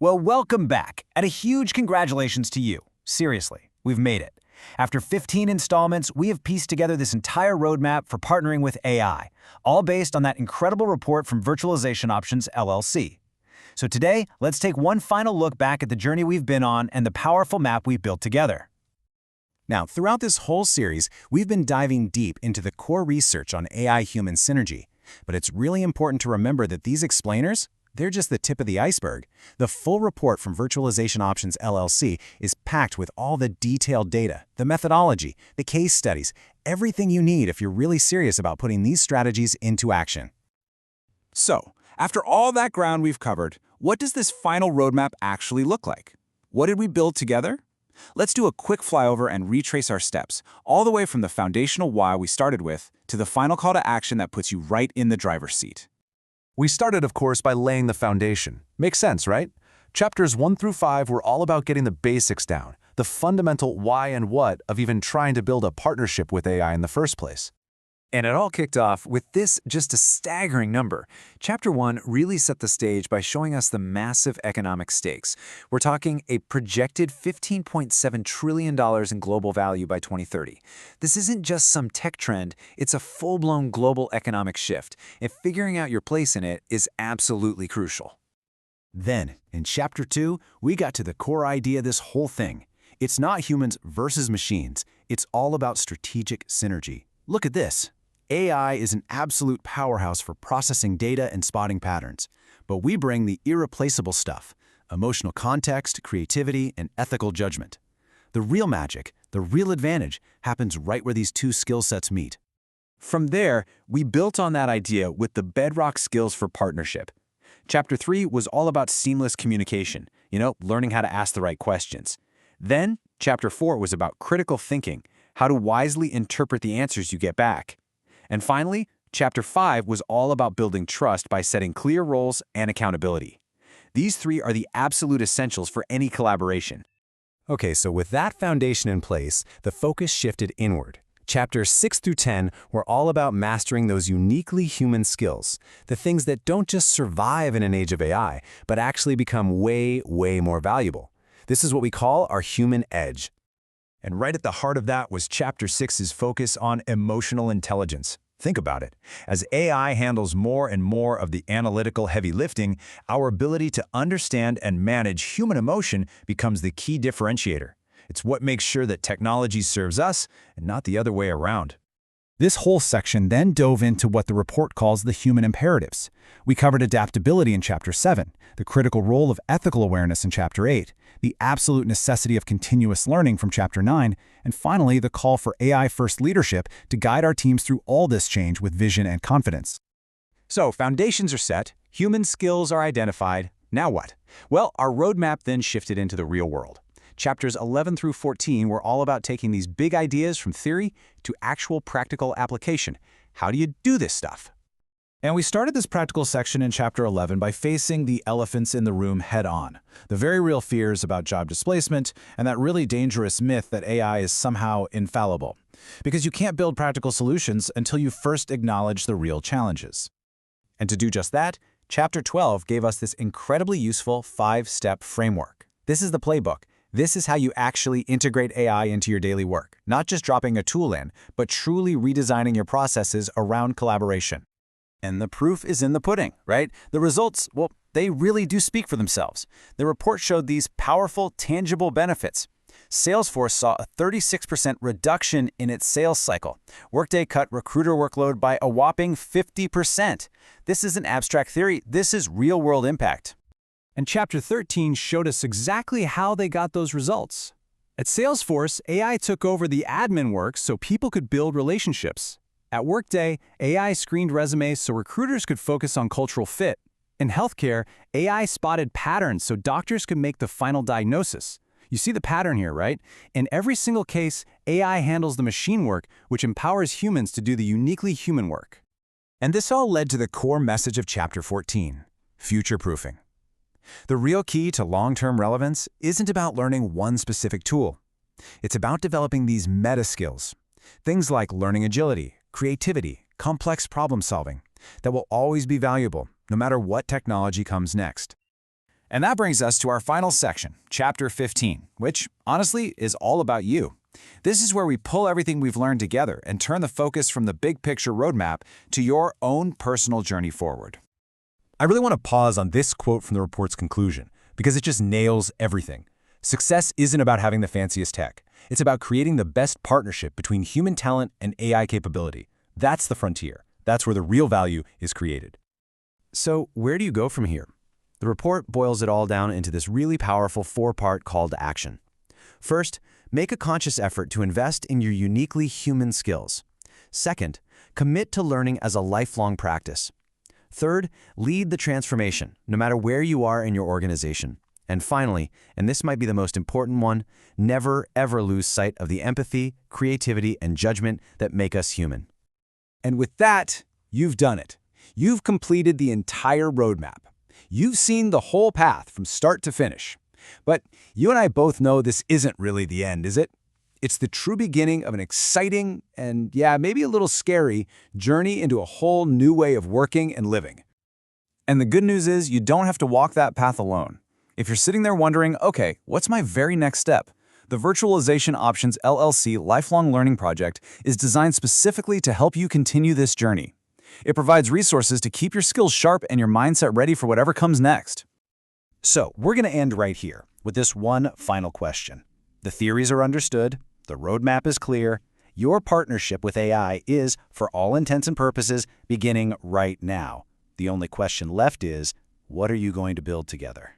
Well, welcome back, and a huge congratulations to you. Seriously, we've made it. After 15 installments, we have pieced together this entire roadmap for partnering with AI, all based on that incredible report from Virtualization Options LLC. So today, let's take one final look back at the journey we've been on and the powerful map we've built together. Now, throughout this whole series, we've been diving deep into the core research on AI-human synergy. But it's really important to remember that these explainers, they're just the tip of the iceberg. The full report from Virtualization Options LLC is packed with all the detailed data, the methodology, the case studies, everything you need if you're really serious about putting these strategies into action. So, after all that ground we've covered, what does this final roadmap actually look like? What did we build together? Let's do a quick flyover and retrace our steps, all the way from the foundational why we started with to the final call to action that puts you right in the driver's seat. We started, of course, by laying the foundation. Makes sense, right? Chapters 1 through 5 were all about getting the basics down, the fundamental why and what of even trying to build a partnership with AI in the first place. And it all kicked off with this just a staggering number. Chapter 1 really set the stage by showing us the massive economic stakes. We're talking a projected $15.7 trillion in global value by 2030. This isn't just some tech trend, it's a full-blown global economic shift, and figuring out your place in it is absolutely crucial. Then, in Chapter 2, we got to the core idea of this whole thing. It's not humans versus machines. It's all about strategic synergy. Look at this. AI is an absolute powerhouse for processing data and spotting patterns, but we bring the irreplaceable stuff, emotional context, creativity, and ethical judgment. The real magic, the real advantage, happens right where these two skill sets meet. From there, we built on that idea with the bedrock skills for partnership. Chapter 3 was all about seamless communication, learning how to ask the right questions. Then, Chapter 4 was about critical thinking, how to wisely interpret the answers you get back. And finally, Chapter 5 was all about building trust by setting clear roles and accountability. These three are the absolute essentials for any collaboration. Okay, so with that foundation in place, the focus shifted inward. Chapters 6 through 10 were all about mastering those uniquely human skills, the things that don't just survive in an age of AI, but actually become way, way more valuable. This is what we call our human edge. And right at the heart of that was Chapter 6's focus on emotional intelligence. Think about it. As AI handles more and more of the analytical heavy lifting, our ability to understand and manage human emotion becomes the key differentiator. It's what makes sure that technology serves us and not the other way around. This whole section then dove into what the report calls the human imperatives. We covered adaptability in Chapter 7, the critical role of ethical awareness in Chapter 8, the absolute necessity of continuous learning from Chapter 9, and finally, the call for AI-first leadership to guide our teams through all this change with vision and confidence. So, foundations are set, human skills are identified. Now what? Well, our roadmap then shifted into the real world. Chapters 11 through 14 were all about taking these big ideas from theory to actual practical application. How do you do this stuff? And we started this practical section in Chapter 11 by facing the elephants in the room head-on, the very real fears about job displacement and that really dangerous myth that AI is somehow infallible. Because you can't build practical solutions until you first acknowledge the real challenges. And to do just that, Chapter 12 gave us this incredibly useful 5-step framework. This is the playbook. This is how you actually integrate AI into your daily work, not just dropping a tool in, but truly redesigning your processes around collaboration. And the proof is in the pudding, right? The results, well, they really do speak for themselves. The report showed these powerful, tangible benefits. Salesforce saw a 36% reduction in its sales cycle. Workday cut recruiter workload by a whopping 50%. This isn't abstract theory, this is real-world impact. And Chapter 13 showed us exactly how they got those results. At Salesforce, AI took over the admin work so people could build relationships. At Workday, AI screened resumes so recruiters could focus on cultural fit. In healthcare, AI spotted patterns so doctors could make the final diagnosis. You see the pattern here, right? In every single case, AI handles the machine work, which empowers humans to do the uniquely human work. And this all led to the core message of Chapter 14, future-proofing. The real key to long-term relevance isn't about learning one specific tool. It's about developing these meta skills, things like learning agility, creativity, complex problem-solving, that will always be valuable, no matter what technology comes next. And that brings us to our final section, Chapter 15, which, honestly, is all about you. This is where we pull everything we've learned together and turn the focus from the big picture roadmap to your own personal journey forward. I really want to pause on this quote from the report's conclusion, because it just nails everything. Success isn't about having the fanciest tech. It's about creating the best partnership between human talent and AI capability. That's the frontier. That's where the real value is created. So where do you go from here? The report boils it all down into this really powerful 4-part call to action. First, make a conscious effort to invest in your uniquely human skills. Second, commit to learning as a lifelong practice. Third, lead the transformation, no matter where you are in your organization. And finally, and this might be the most important one, never ever lose sight of the empathy, creativity, and judgment that make us human. And with that, you've done it. You've completed the entire roadmap. You've seen the whole path from start to finish. But you and I both know this isn't really the end, is it? It's the true beginning of an exciting and, yeah, maybe a little scary journey into a whole new way of working and living. And the good news is you don't have to walk that path alone. If you're sitting there wondering, okay, what's my very next step? The Virtualization Options LLC Lifelong Learning Project is designed specifically to help you continue this journey. It provides resources to keep your skills sharp and your mindset ready for whatever comes next. So, we're going to end right here with this one final question. The theories are understood, the roadmap is clear, your partnership with AI is, for all intents and purposes, beginning right now. The only question left is, what are you going to build together?